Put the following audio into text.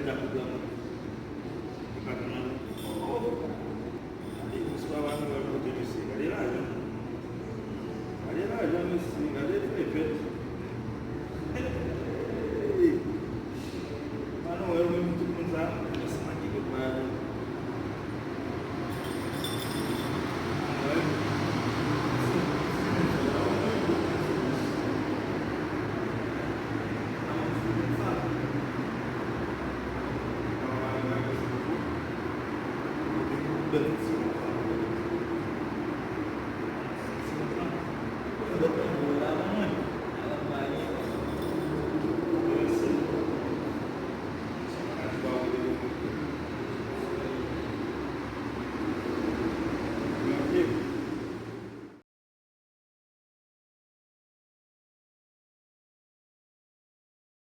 já mudamos de patamar. Ali, os falam agora que eu tenho esse. Ali lá, já me ensina. Ali foi feito. Mas não, eu mesmo estou começando. Essa aqui que eu paro.